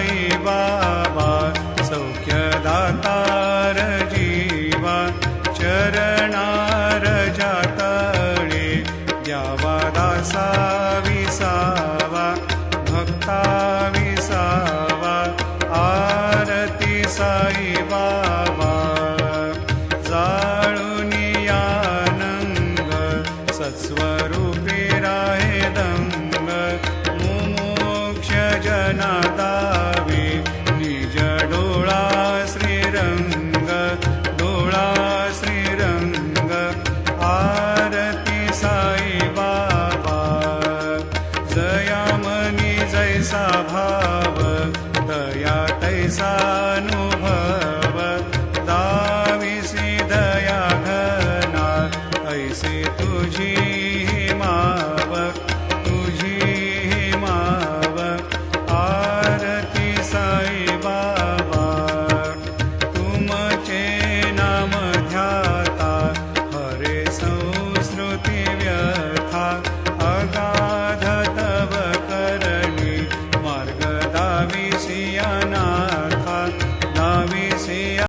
साई बाबा सौख्यदातार जीवा चरणार जातळे द्यावा दासा विसावा भक्ता विसावा आरती साई बाबा जाळूनी आनंद सत्स्वरूपी राहे दंग मुमोक्ष जना दावे निज डोळा श्रीरंग डोळा श्रीरंग आरती साई बाबा जयामनी जैसा भाव दया तैसा अनुभव दाविसी दया घना ऐसे तुझी माव तुझी माव आरती साई बाबा तुमचे नाम ध्याता हरे संस्कृती